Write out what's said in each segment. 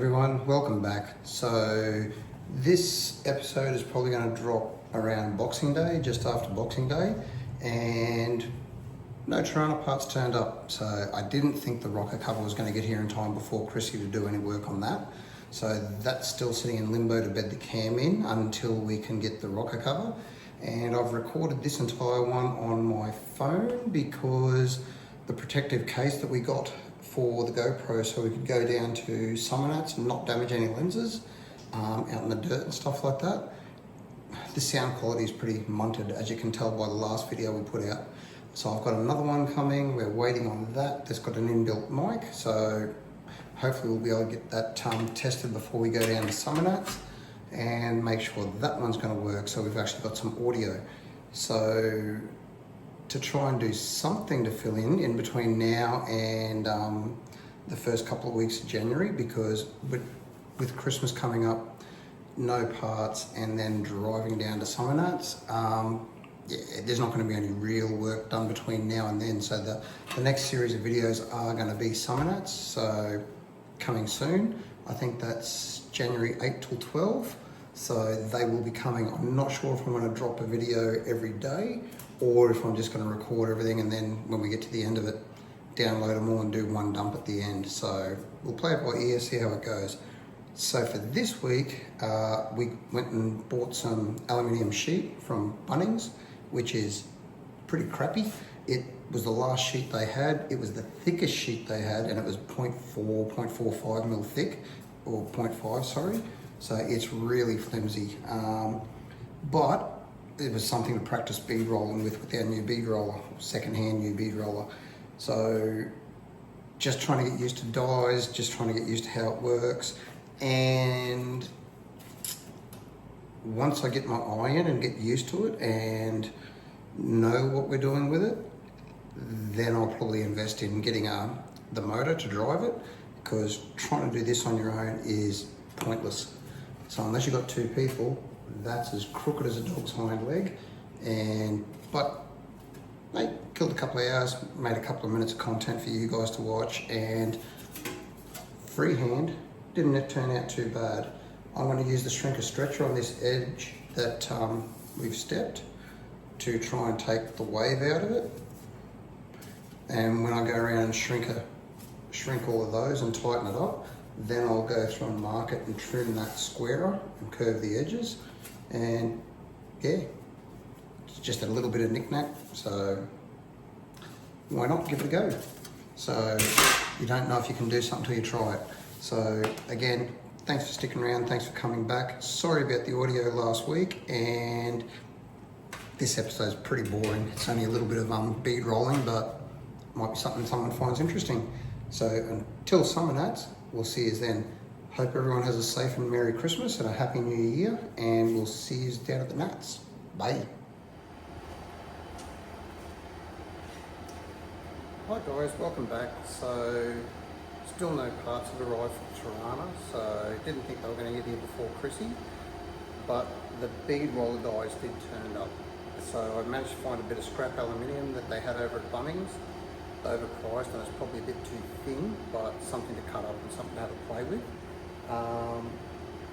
everyone, welcome back. So this episode is probably going to drop around Boxing Day, just after Boxing Day, and no Torana parts turned up. So I didn't think the rocker cover was going to get here in time before Chrissy to do any work on that. So that's still sitting in limbo to bed the cam in until we can get the rocker cover. And I've recorded this entire one on my phone because the protective case that we got for the GoPro, so we could go down to summer nats and not damage any lenses out in the dirt and stuff like that. The sound quality is pretty munted, as you can tell by the last video we put out. So I've got another one coming, we're waiting on that. That's got an inbuilt mic, so hopefully we'll be able to get that tested before we go down to summer nats and make sure that one's going to work, so we've actually got some audio. So to try and do something to fill in between now and the first couple of weeks of January, because with Christmas coming up, no parts, and then driving down to summer nats, there's not going to be any real work done between now and then. So the next series of videos are going to be summer nats, so coming soon. I think that's January 8 till 12, so they will be coming. I'm not sure if I'm going to drop a video every day or if I'm just going to record everything and then when we get to the end of it, download them all and do one dump at the end. So we'll play it by ear, see how it goes. So for this week, we went and bought some aluminium sheet from Bunnings, which is pretty crappy. It was the last sheet they had. It was the thickest sheet they had, and it was 0.4, 0.45 mil thick, or 0.5, sorry. So it's really flimsy. But it was something to practice bead rolling with our new bead roller, second-hand new bead roller. So just trying to get used to dies, just trying to get used to how it works. And once I get my eye in and get used to it and know what we're doing with it, then I'll probably invest in getting the motor to drive it, because trying to do this on your own is pointless. So unless you've got two people, that's as crooked as a dog's hind leg. But mate, killed a couple of hours, made a couple of minutes of content for you guys to watch, and freehand didn't it turn out too bad. I'm going to use the shrinker stretcher on this edge that we've stepped to try and take the wave out of it. And when I go around and shrink all of those and tighten it up, then I'll go through and mark it and trim that squarer and curve the edges. And yeah, it's just a little bit of knick-knack, so why not give it a go? So you don't know if you can do something till you try it. So again, thanks for sticking around, thanks for coming back. Sorry about the audio last week, and this episode's pretty boring. It's only a little bit of bead rolling, but might be something someone finds interesting. So until summer nats, we'll see you then. Hope everyone has a safe and Merry Christmas and a Happy New Year, and we'll see you down at the nats. Bye. Hi guys, welcome back. So still no parts have arrived for Torana, so didn't think they were going to get here before Chrissy, but the bead roller dies did turn up. So I managed to find a bit of scrap aluminium that they had over at Bunnings, overpriced, and it's probably a bit too thin, but something to cut up and something to have a play with.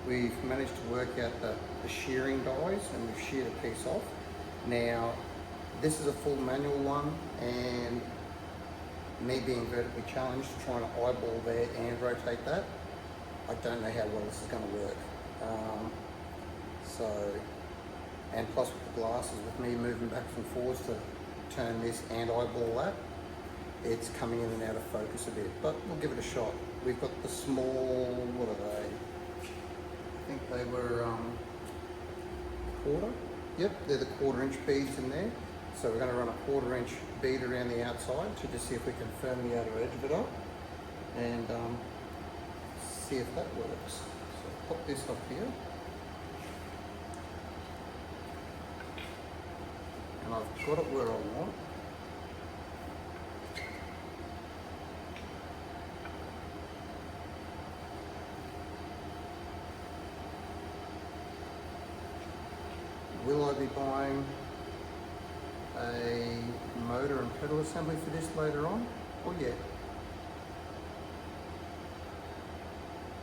We've managed to work out the shearing dies, and we've sheared a piece off. Now, this is a full manual one, and me being vertically challenged, trying to eyeball there and rotate that, I don't know how well this is going to work. And plus with the glasses, with me moving back and forwards to turn this and eyeball that, it's coming in and out of focus a bit, but we'll give it a shot. We've got the small, what are they? I think they were quarter. Yep, they're the 1/4 inch beads in there. So we're going to run a 1/4 inch bead around the outside to just see if we can firm the outer edge of it up and see if that works. So pop this up here. And I've got it where I want. Will I be buying a motor and pedal assembly for this later on? Oh yeah.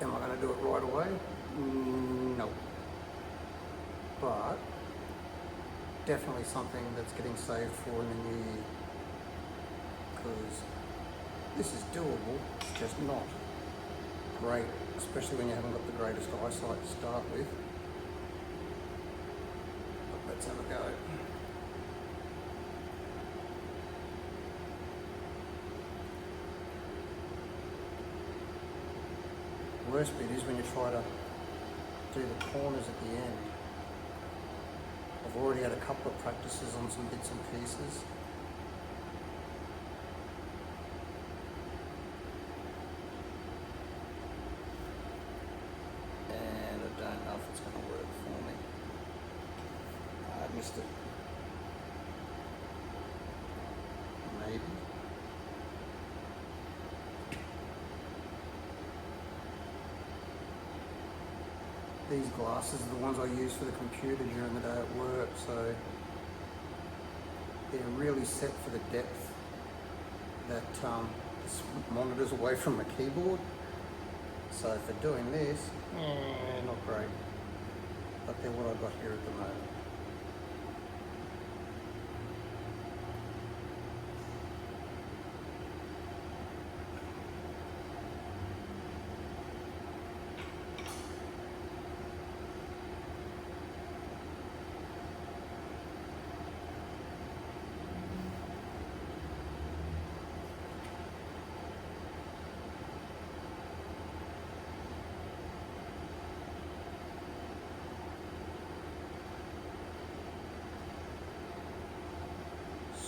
Am I going to do it right away? No. But definitely something that's getting saved for in the new year, because this is doable, it's just not great, especially when you haven't got the greatest eyesight to start with. But let's have a go. Worst bit is when you try to do the corners at the end. I've already had a couple of practices on some bits and pieces. And I don't know if it's going to work for me. I missed it. Maybe. These glasses are the ones I use for the computer during the day at work, so they're really set for the depth that this monitor's away from my keyboard. So for doing this, not great, but they're what I've got here at the moment.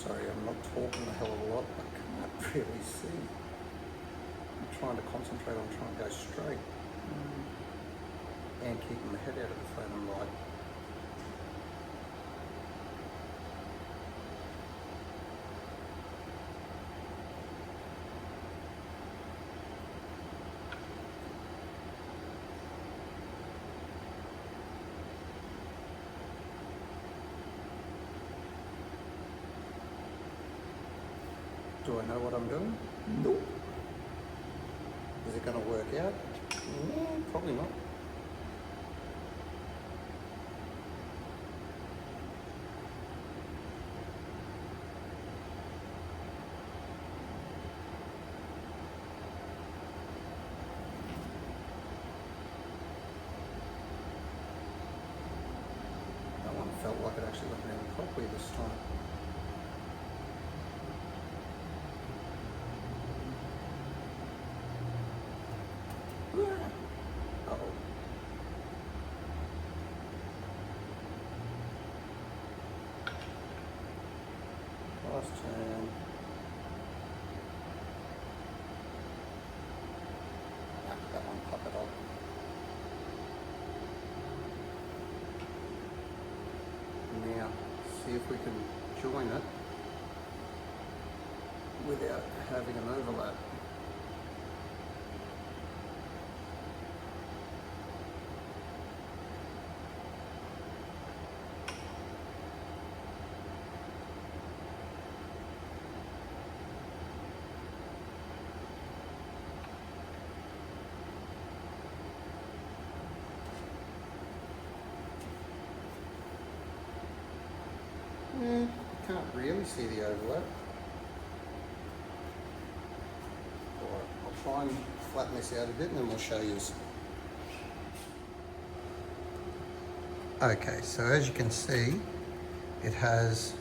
Sorry, I'm not talking a hell of a lot, I can't really see. I'm trying to concentrate on trying to go straight and keeping my head out of the phantom light. Do I know what I'm doing? Nope. Is it going to work out? Probably not. That one felt like it actually went around properly this time. Last turn. That one pop it up. Now, see if we can join it without having an overlap. Can't really see the overlap. Alright, I'll try and flatten this out a bit and then we'll show you. Okay, so as you can see, it has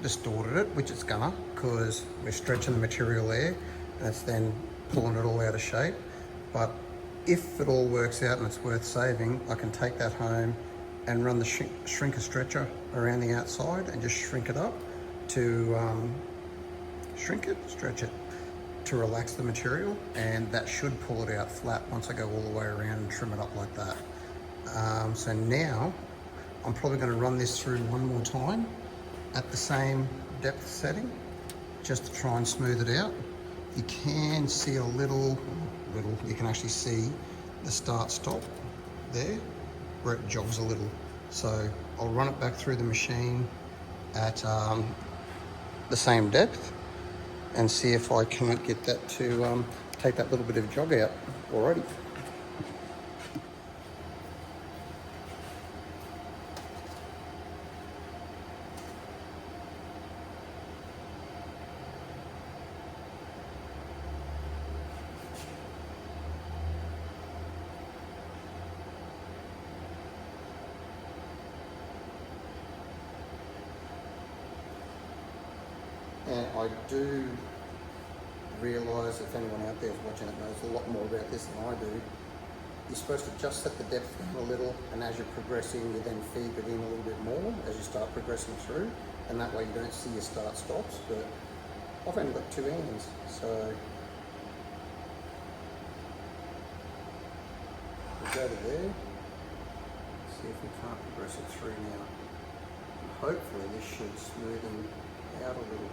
distorted it, which it's gonna, because we're stretching the material there and it's then pulling it all out of shape. But if it all works out and it's worth saving, I can take that home and run the shrinker stretcher around the outside and just shrink it up to stretch it to relax the material, and that should pull it out flat once I go all the way around and trim it up like that. So now I'm probably going to run this through one more time at the same depth setting just to try and smooth it out. You can see a little, you can actually see the start stop there where it jogs a little. So I'll run it back through the machine at the same depth and see if I can't get that to take that little bit of jog out. Alrighty. And I do realise, if anyone out there is watching that knows a lot more about this than I do, you're supposed to just set the depth down a little, and as you're progressing you then feed it in a little bit more as you start progressing through, and that way you don't see your start stops. But I've only got 2 hands, so we'll go to there, see if we can't progress it through now. And hopefully this should smoothen out a little.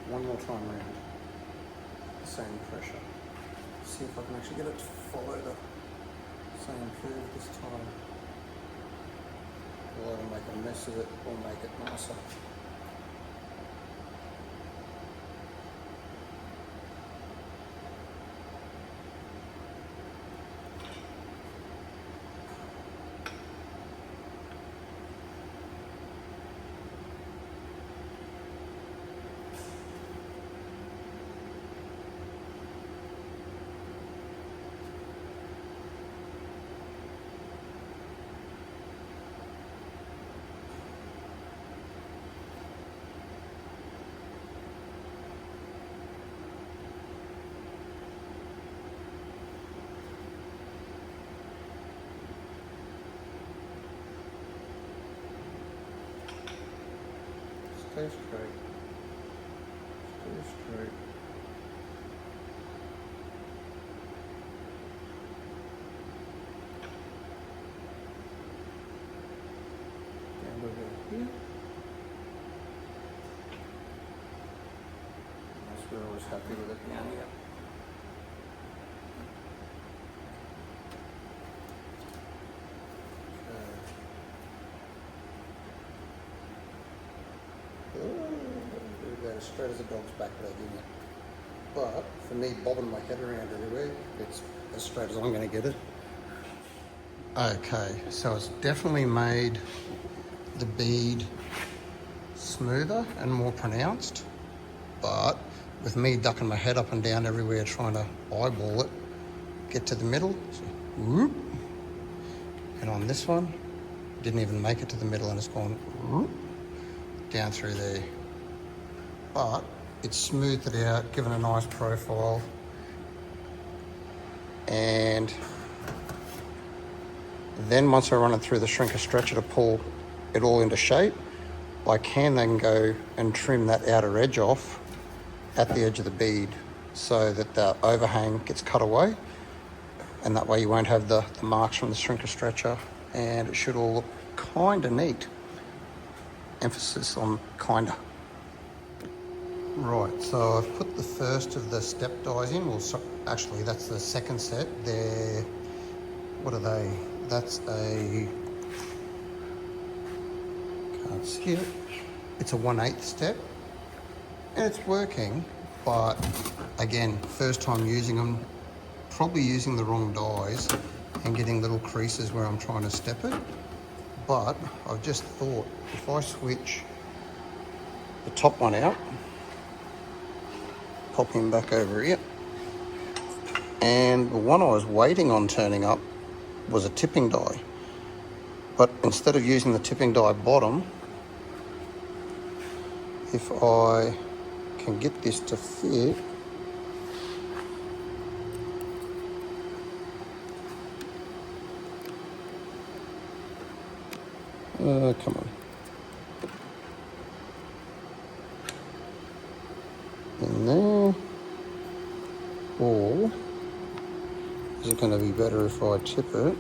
One more time round, the same pressure. See if I can actually get it to follow the same curve this time. Will either make a mess of it or make it nicer. Stay straight. Stay straight. And over here. That's where I was happy with it down here. As straight as a dog's back leg in it. But for me, bobbing my head around everywhere, it's as straight as I'm going to get it. Okay, so it's definitely made the bead smoother and more pronounced, but with me ducking my head up and down everywhere trying to eyeball it, get to the middle, so, whoop. And on this one, didn't even make it to the middle and it's gone whoop, down through there. But it's smoothed it out, given a nice profile. And then once I run it through the shrinker stretcher to pull it all into shape, I can then go and trim that outer edge off at the edge of the bead so that the overhang gets cut away, and that way you won't have the marks from the shrinker stretcher, and it should all look kind of neat. Emphasis on kinda. Right, so I've put the first of the step dies in. Well, so actually that's the second set. They're, what are they? That's a, can't see it. It's a 1/8 step, and it's working, but again, first time using them, probably using the wrong dies and getting little creases where I'm trying to step it. But I've just thought, if I switch the top one out, pop him back over here, and the one I was waiting on turning up was a tipping die. But instead of using the tipping die bottom, if I can get this to fit, come on. In there. Or is it going to be better if I tip it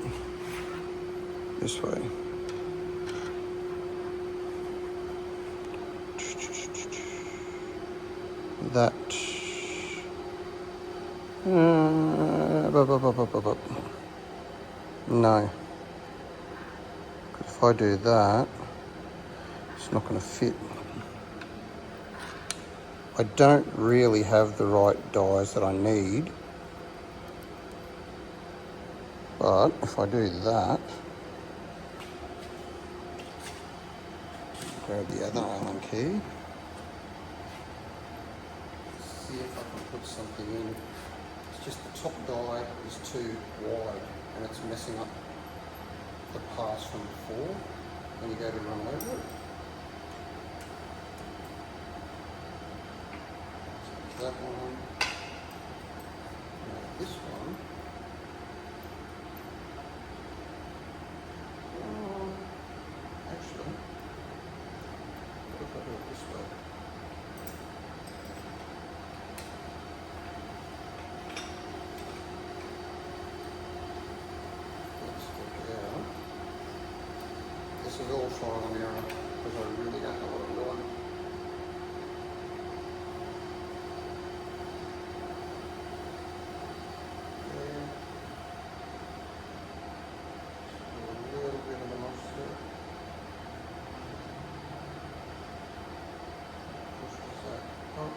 this way? That. No. If I do that, it's not going to fit. I don't really have the right dies that I need, but if I do that, grab the other Allen key, see if I can put something in. It's just the top die is too wide and it's messing up the pass from before when you go to run over it. So that one, now this one, actually, what if I do it this way? Let's take it out. This is all trial and error because I really don't know what I'm doing. There. A little bit of an offset. Push this out up.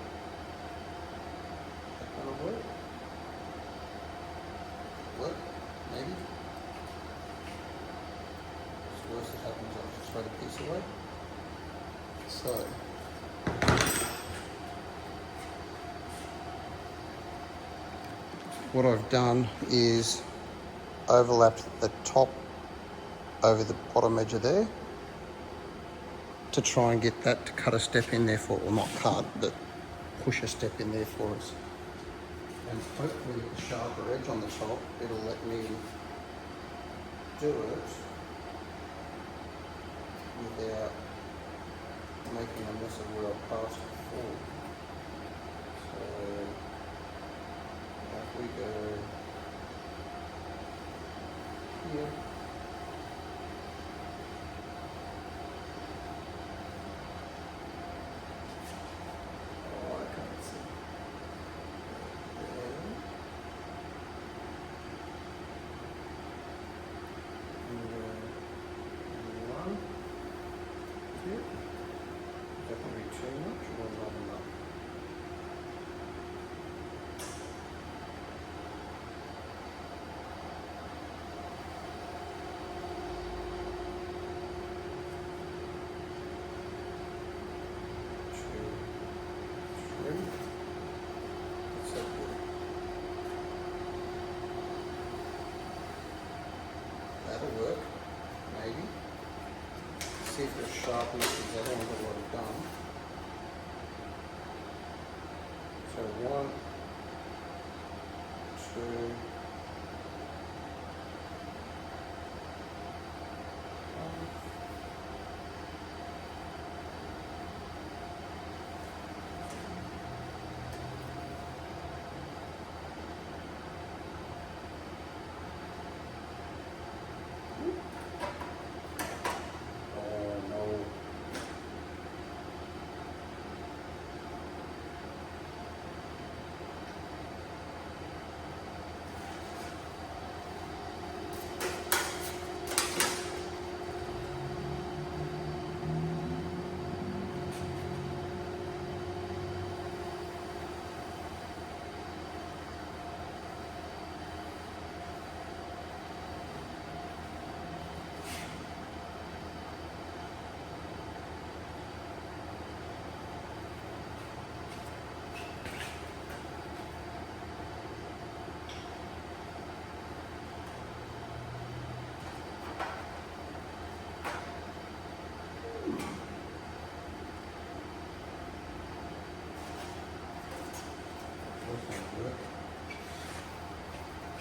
Is that going to work? Work? Maybe? Worst that happens, I'll just throw the piece away. So, what I've done is overlapped the top over the bottom edge of there to try and get that to cut a step in there for, well not cut, but push a step in there for us. And hopefully with the sharper edge on the top, it'll let me do it without making a mess of where I passed before. So if we go here, oh I can't see. There. And one. Here. Definitely too much or not enough. see if they're sharp enough because I haven't got a lot of done. So 1, 2,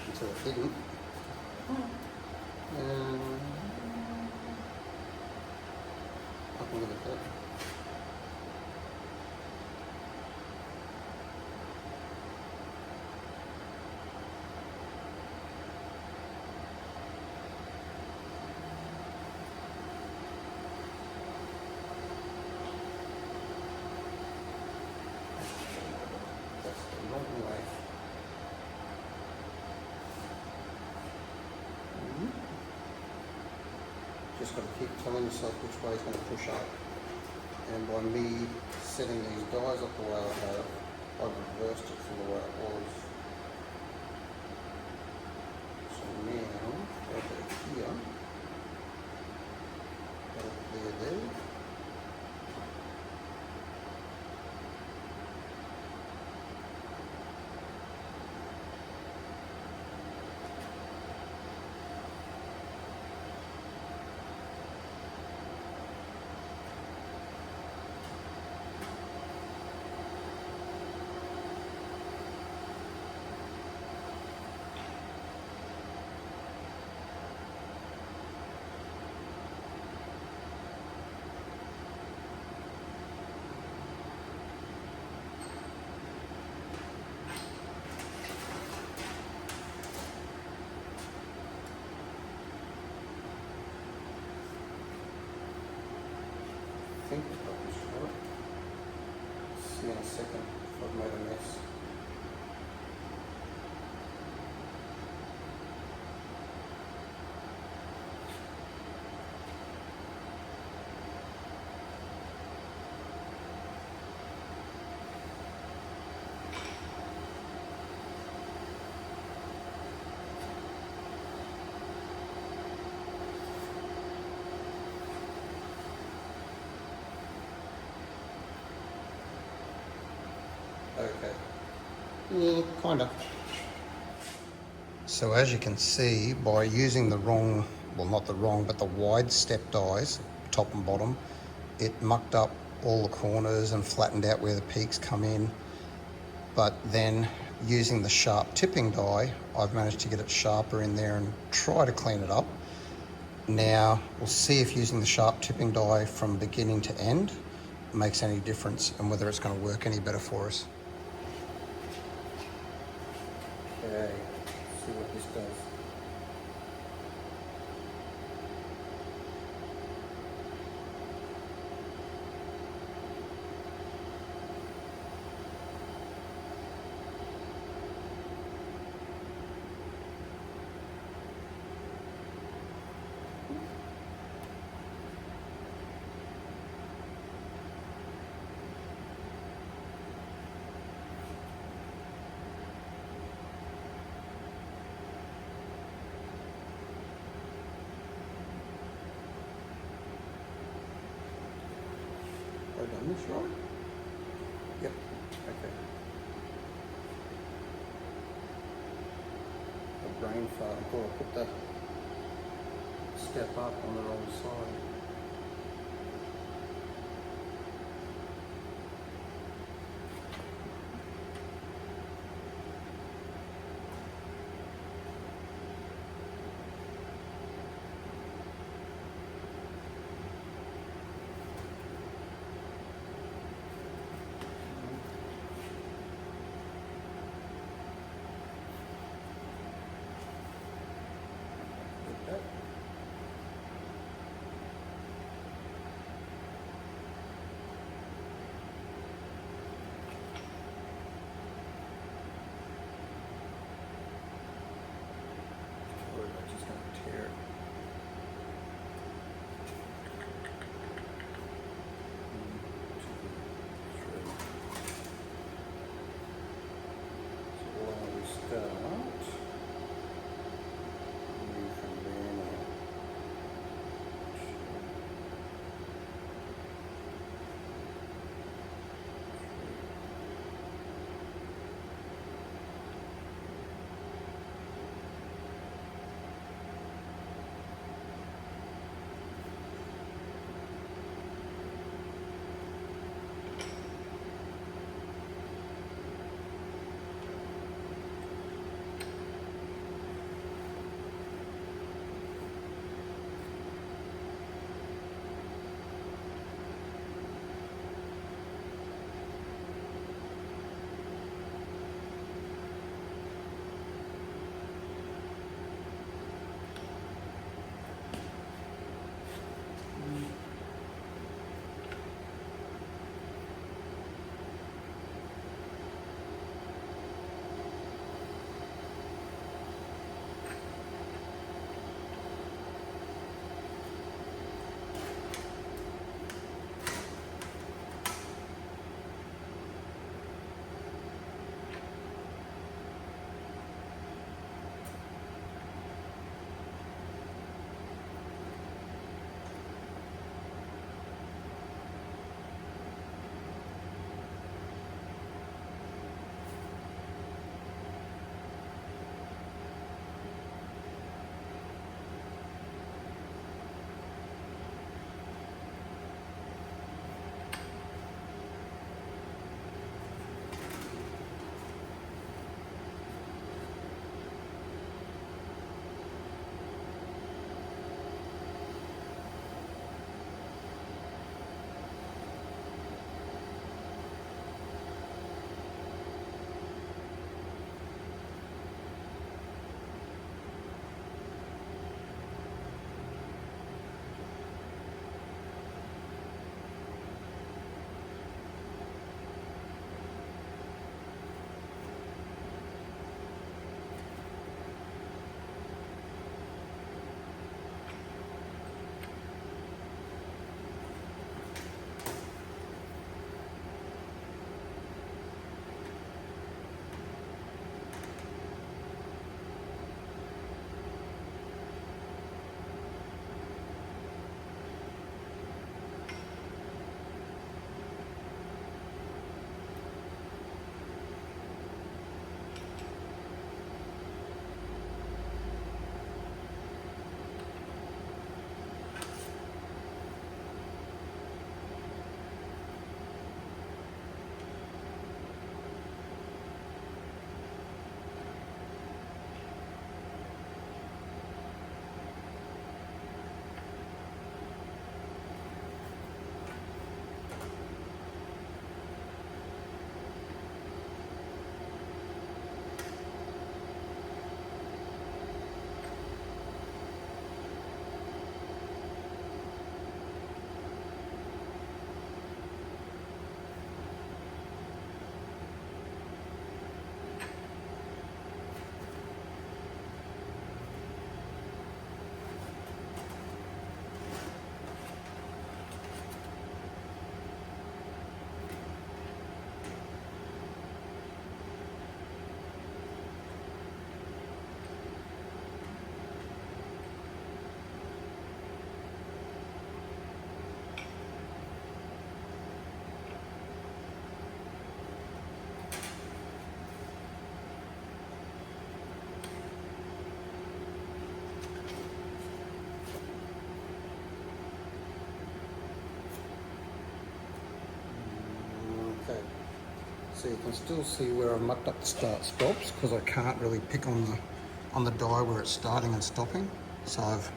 until it didn't. I can look at that. That's the wrong way. Just got to keep telling yourself which way is going to push up. And by me setting these dies up the way I have, I've reversed it from the way it was. So now, over here, there. I think I've got this right. See in a second if I've made a mess. Okay. Yeah, kind of. So as you can see, by using the wrong, well not the wrong, but the wide step dies, top and bottom, it mucked up all the corners and flattened out where the peaks come in. But then using the sharp tipping die, I've managed to get it sharper in there and try to clean it up. Now we'll see if using the sharp tipping die from beginning to end makes any difference and whether it's going to work any better for us. Okay, see what this does. Have I done this right? Yep, okay. A brain fart, I thought I put that step up on the wrong side. So you can still see where I've mucked up the start stops because I can't really pick on the die where it's starting and stopping. So I've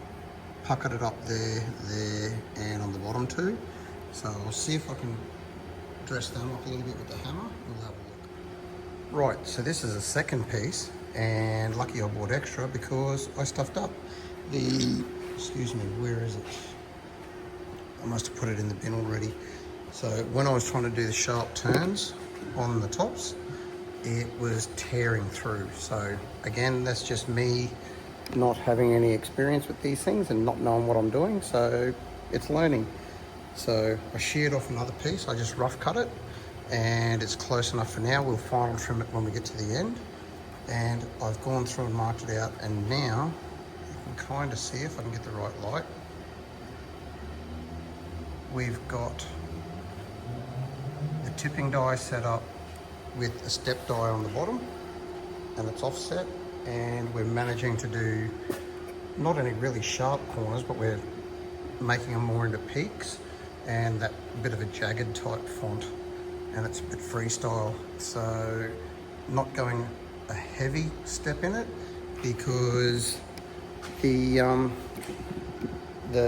puckered it up there, and on the bottom too. So I'll see if I can dress them up a little bit with the hammer. We'll have a look. Right, so this is a second piece, and lucky I bought extra because I stuffed up excuse me, where is it? I must have put it in the bin already. So when I was trying to do the sharp turns on the tops, it was tearing through. So again, that's just me not having any experience with these things and not knowing what I'm doing, so it's learning. So I sheared off another piece, I just rough cut it, and it's close enough for now. We'll final trim it when we get to the end. And I've gone through and marked it out, and now you can kind of see, if I can get the right light, we've got the tipping die set up with a step die on the bottom, and it's offset, and we're managing to do not any really sharp corners, but we're making them more into peaks and that bit of a jagged type font, and it's a bit freestyle. So not going a heavy step in it because the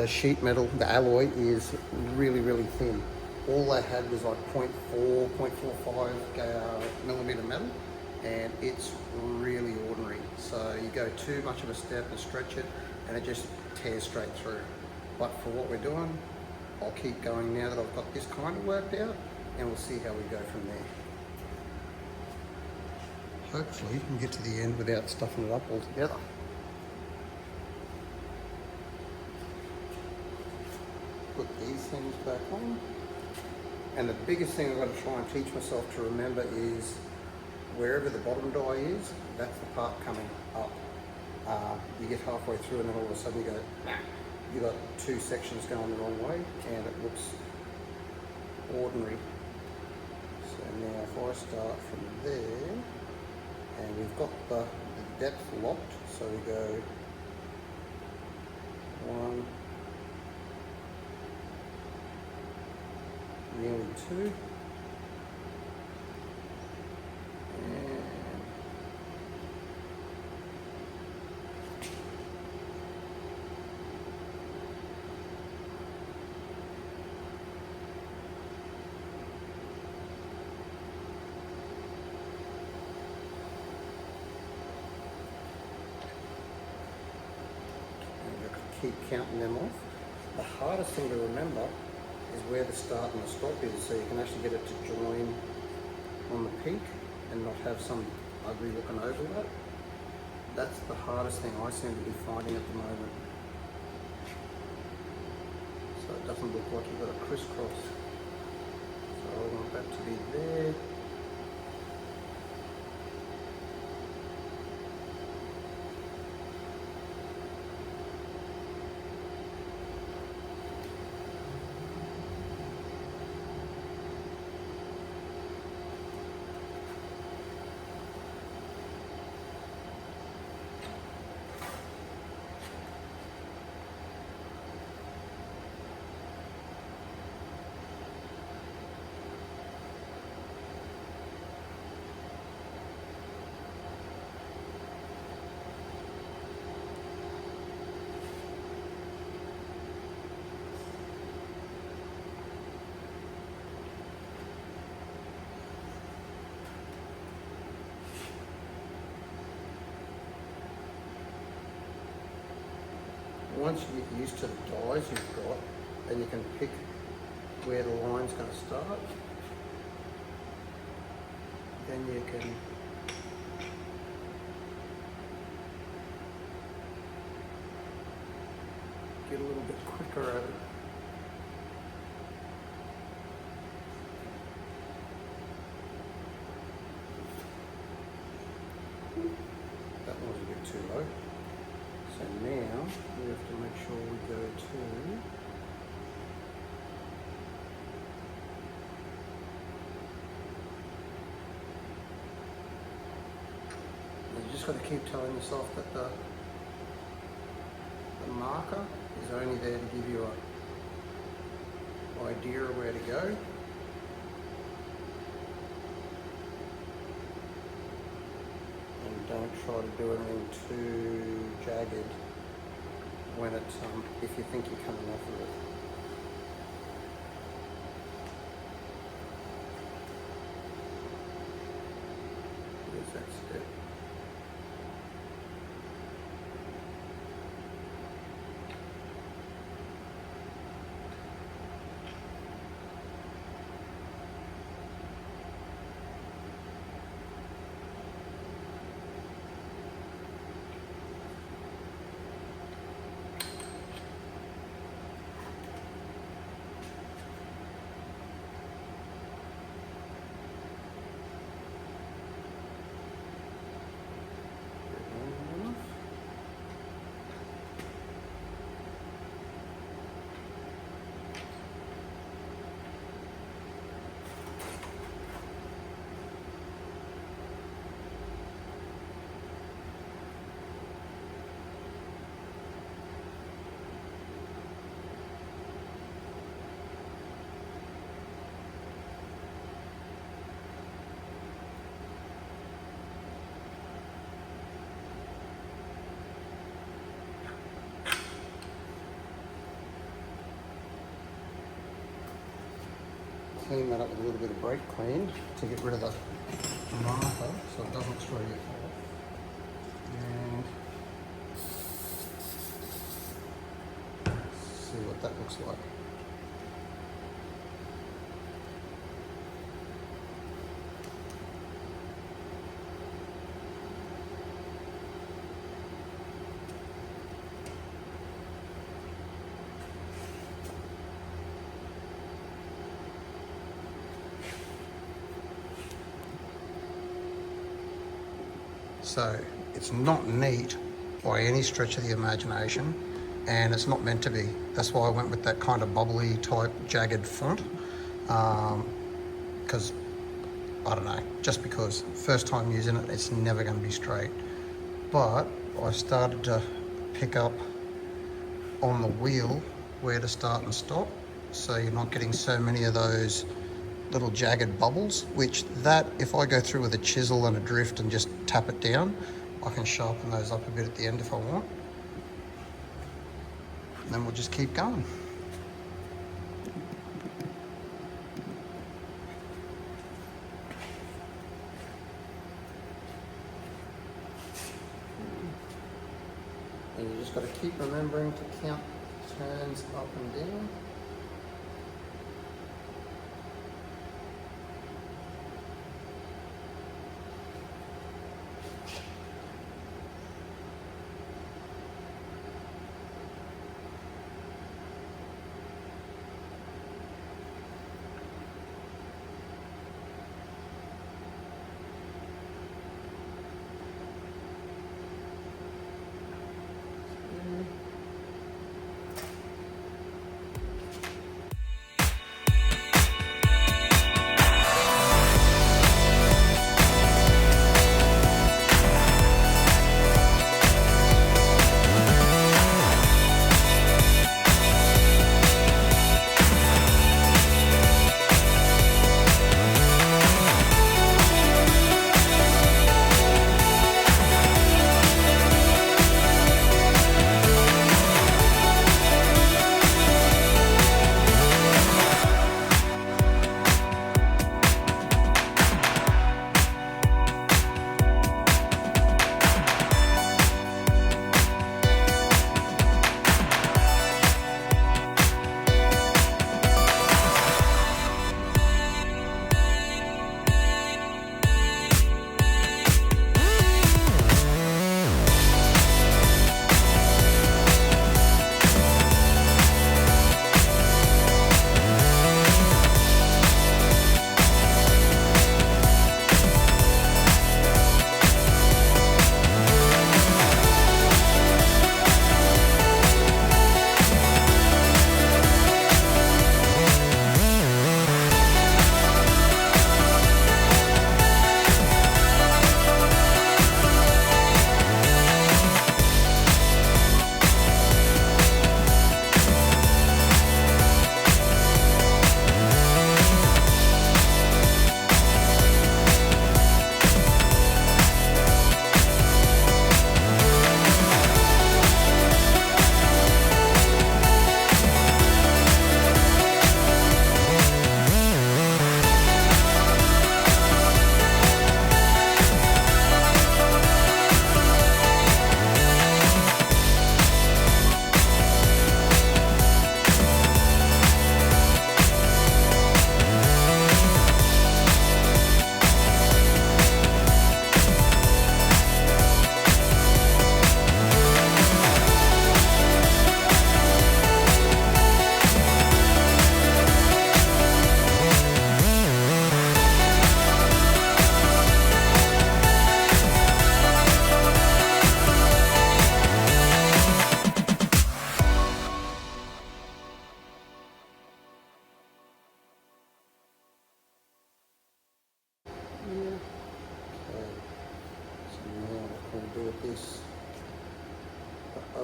sheet metal, the alloy, is really, really thin. All they had was like 0.4, 0.45 millimeter metal, and it's really ordinary. So you go too much of a step and stretch it, and it just tears straight through. But for what we're doing, I'll keep going now that I've got this kind of worked out, and we'll see how we go from there. Hopefully we can get to the end without stuffing it up altogether. Put these things back on. And the biggest thing I've got to try and teach myself to remember is wherever the bottom die is, that's the part coming up. You get halfway through and then all of a sudden you go, nah. You've got two sections going the wrong way and it looks ordinary. So now if I start from there, and we've got the depth locked, so we go 1, nearly 2, and keep counting them off. The hardest thing to remember is where the start and the stop is, so you can actually get it to join on the peak and not have some ugly looking overlap. That's the hardest thing I seem to be finding at the moment. So it doesn't look like you've got a crisscross. So I want that to be there. Once you get used to the dies you've got, then you can pick where the line's going to start. Then you can get a little bit quicker at it. That one was a bit too low. So now we have to make sure we go to you just got to keep telling yourself that the marker is only there to give you an idea of where to go. don't try to do anything too jagged when it's if you think you're coming off of it. There's that step. Clean that up with a little bit of brake clean to get rid of the marker so it doesn't throw you off. And see what that looks like. So it's not neat by any stretch of the imagination, and it's not meant to be. That's why I went with that kind of bubbly type jagged font, because I don't know, just because first time using it, it's never going to be straight. But I started to pick up on the wheel where to start and stop, so you're not getting so many of those little jagged bubbles, which that if I go through with a chisel and a drift and just tap it down, I can sharpen those up a bit at the end if I want. And then we'll just keep going. And you just got to keep remembering to count turns up and down.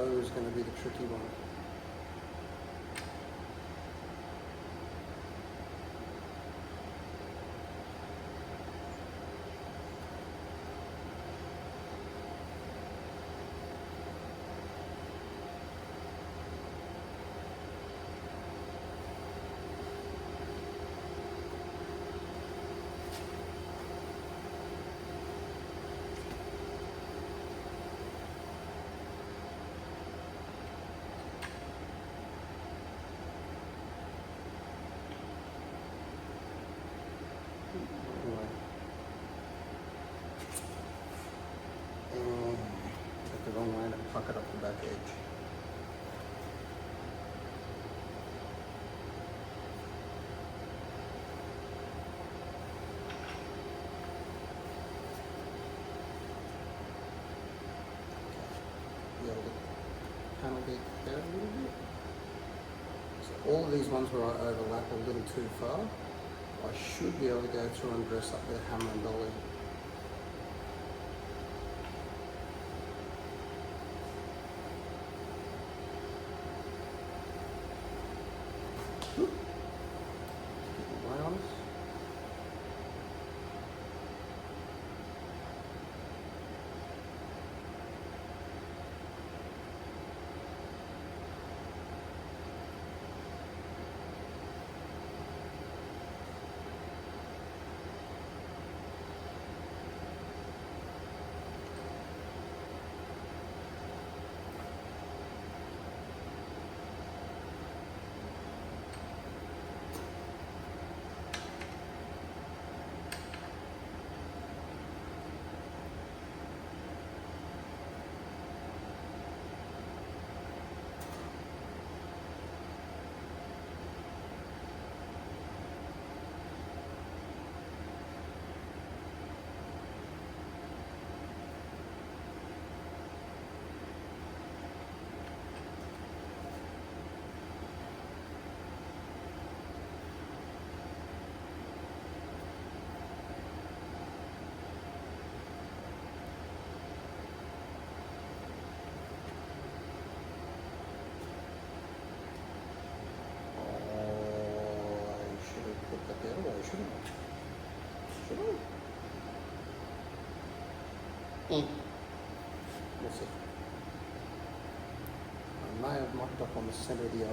O is going to be the tricky one. And took the wrong way and puckered up the back edge. Be able to panel bead there a little bit. So all of these ones where I overlap a little too far, I should be able to go through and dress up the hammer and dolly. Keep my eye on us. The other way, shouldn't I? Should I? We'll see. I may have mocked up on the centre of the O.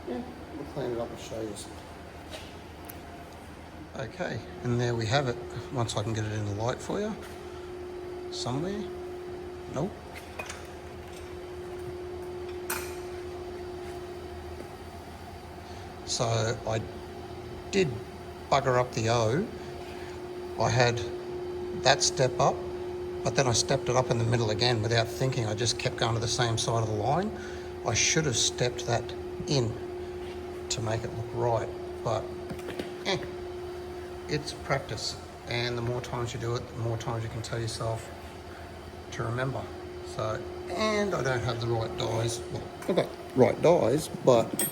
Yeah, we'll clean it up and show you. Okay, and there we have it. Once I can get it in the light for you. Somewhere. Nope. So I did bugger up the O. I had that step up, but then I stepped it up in the middle again without thinking. I just kept going to the same side of the line. I should have stepped that in to make it look right, but it's practice, and the more times you do it, the more times you can tell yourself to remember. So, and I don't have the right dies. Well, I've got right dies, but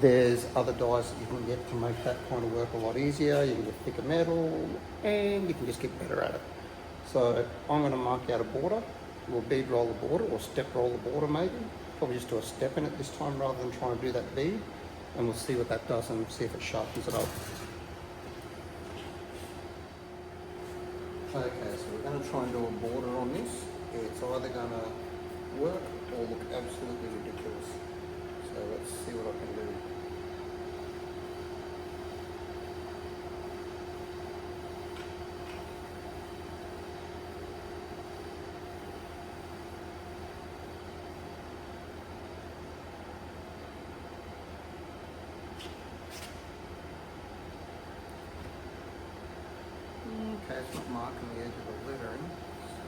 there's other dies that you can get to make that kind of work a lot easier. You can get thicker metal, and you can just get better at it. So I'm going to mark out a border. We'll bead roll the border, or step roll the border maybe. Probably just do a step in it this time rather than trying to do that bead. And we'll see what that does and see if it sharpens it up. Okay, so we're going to try and do a border on this. It's either going to work or look absolutely ridiculous. So let's see what I can do. Okay, it's not marking the edge of the lettering, so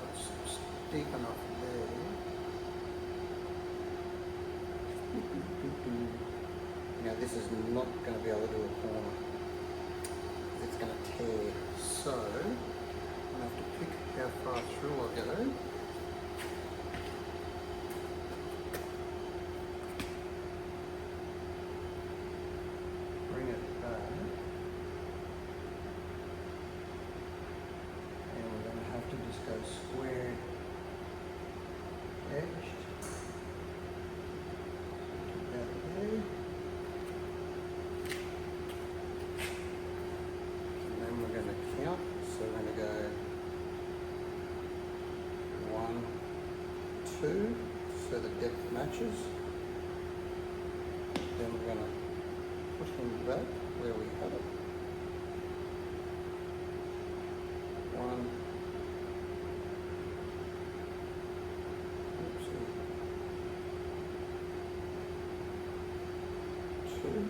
it's deep enough there. Now this is not going to be able to do a corner. It's going to tear. So I'm going to have to pick how far through I go. Bring it back. And we're going to have to just go square edged. Two, so the depth matches. Then we're going to push them back where we have it. One, two.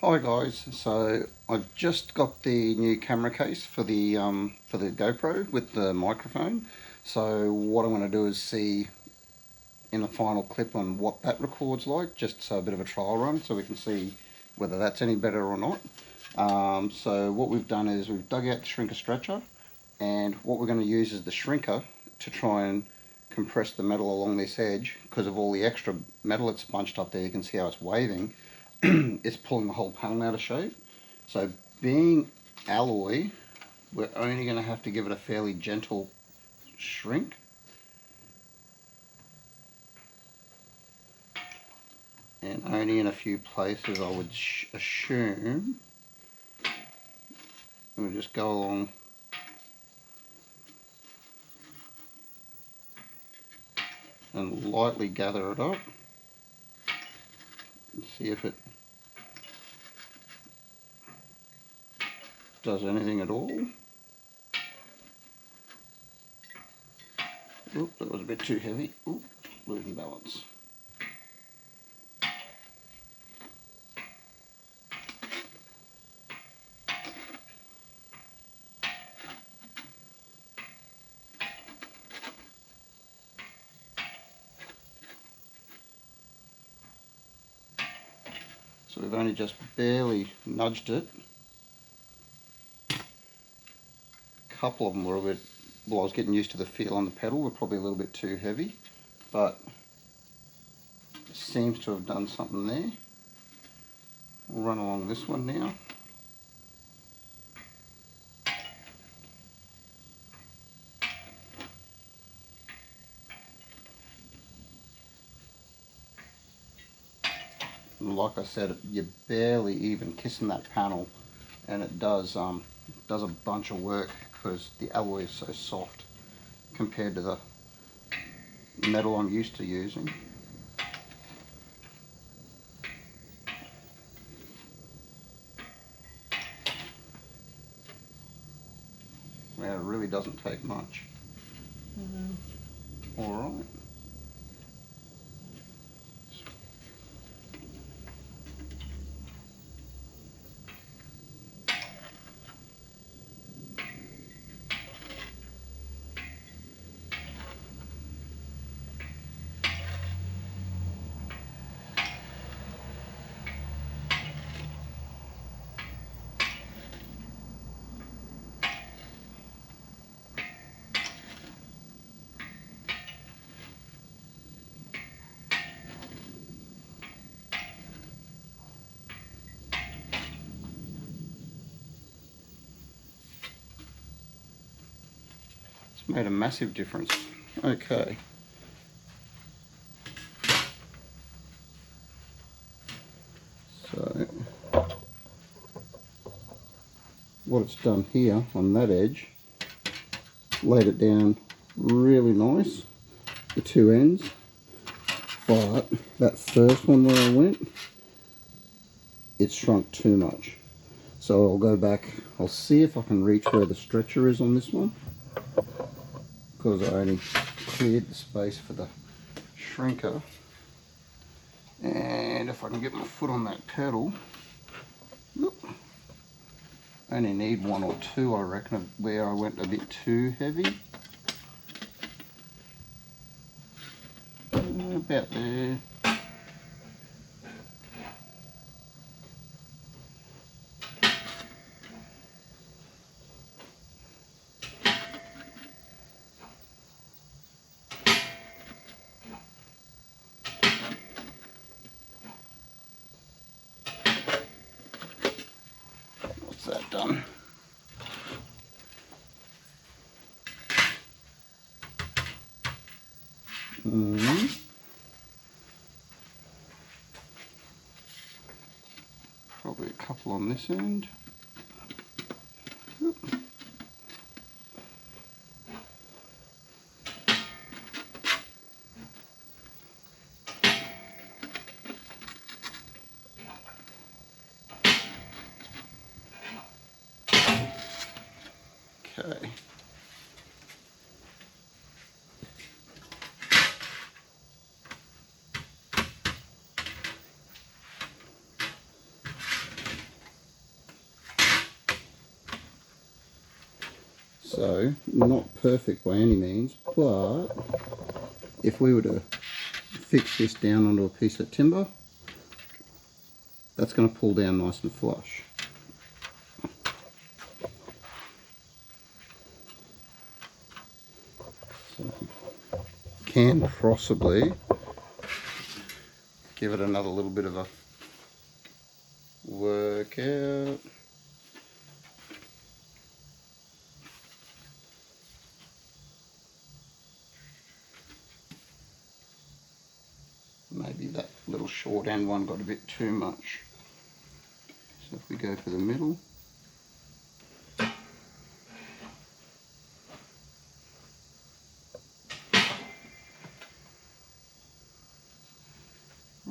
Hi guys, so I've just got the new camera case for the GoPro with the microphone. So what I'm going to do is see in a final clip on what that records like, just so a bit of a trial run so we can see whether that's any better or not. So what we've done is we've dug out the shrinker stretcher And what we're going to use is the shrinker to try and compress the metal along this edge. Because of all the extra metal that's bunched up there, you can see how it's waving. It's pulling the whole panel out of shape. So being alloy, we're only going to have to give it a fairly gentle shrink. And only in a few places I would assume. And we'll just go along and lightly gather it up and see if it does anything at all. Oop, that was a bit too heavy. Oop, losing balance. So we've only just barely nudged it. A couple of them were a bit, well, I was getting used to the feel on the pedal, were probably a little bit too heavy, but it seems to have done something there. We'll run along this one now. And like I said, you're barely even kissing that panel, and it does a bunch of work because the alloy is so soft compared to the metal I'm used to using. Yeah, it really doesn't take much. All right. Made a massive difference. Okay. So what it's done here on that edge, laid it down really nice, the two ends, but that first one where I went, it shrunk too much. So I'll go back, I'll see if I can reach where the stretcher is on this one, because I only cleared the space for the shrinker. And if I can get my foot on that pedal, whoop, I only need one or two, I reckon, where I went a bit too heavy. About there. What's that done? Probably a couple on this end. Okay. So, not perfect by any means, but if we were to fix this down onto a piece of timber, that's going to pull down nice and flush. So can possibly give it another little bit of a workout. Maybe that little short end one got a bit too much. So if we go for the middle.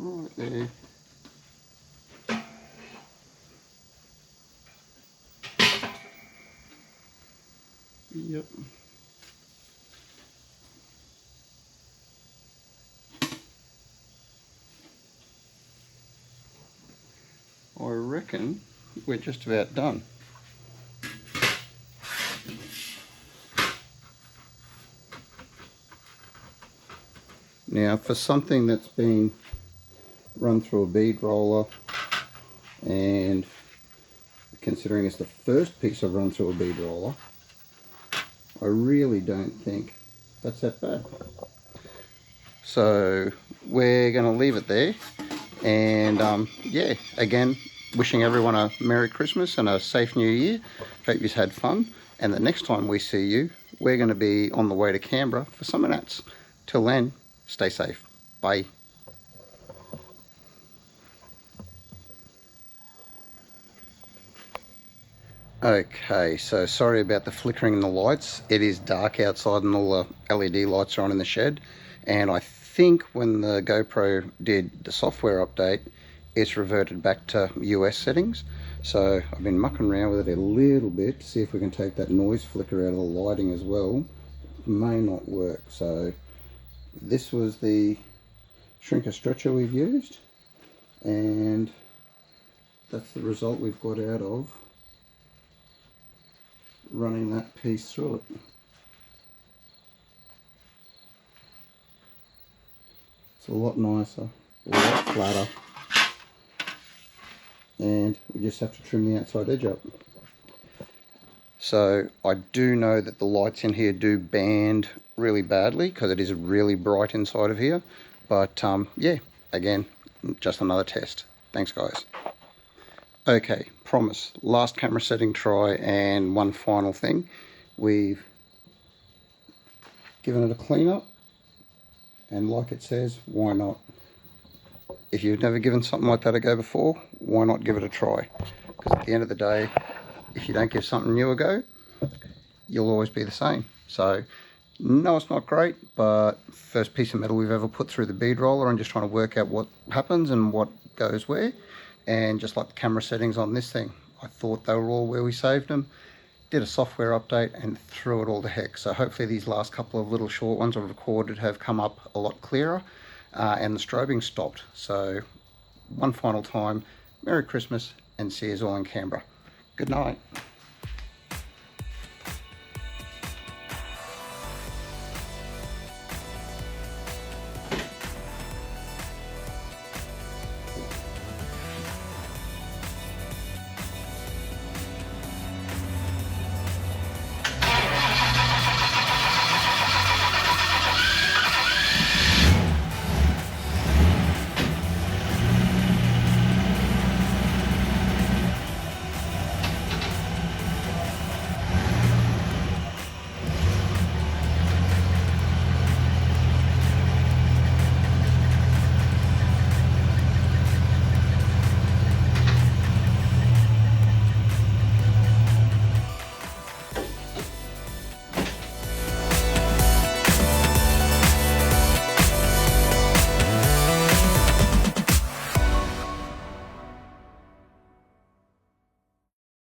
Right there. Yep. I reckon we're just about done. Now for something that's been run through a bead roller, and considering it's the first piece I've run through a bead roller, I really don't think that's that bad. So we're going to leave it there, and yeah, again, wishing everyone a Merry Christmas and a safe New Year. Hope you've had fun, and the next time we see you, we're going to be on the way to Canberra for summer nats. Till then, stay safe. Bye. Okay, so sorry about the flickering in the lights. It is dark outside and all the LED lights are on in the shed. And I think when the GoPro did the software update, it's reverted back to US settings. So I've been mucking around with it a little bit to see if we can take that noise flicker out of the lighting as well. May not work. So this was the shrinker stretcher we've used, and that's the result we've got out of running that piece through it. It's a lot nicer, a lot flatter, and we just have to trim the outside edge up. So I do know that the lights in here do band really badly because it is really bright inside of here, but yeah, again, just another test. Thanks guys. Okay, promise, last camera setting try, and one final thing. We've given it a clean up, and like it says, why not? If you've never given something like that a go before, why not give it a try? Because at the end of the day, if you don't give something new a go, you'll always be the same. So, no, it's not great, but first piece of metal we've ever put through the bead roller, and just trying to work out what happens and what goes where. And just like the camera settings on this thing, I thought they were all where we saved them. Did a software update and threw it all to heck. So hopefully these last couple of little short ones I've recorded have come up a lot clearer, and the strobing stopped. So one final time, Merry Christmas, and see you all in Canberra. Good night.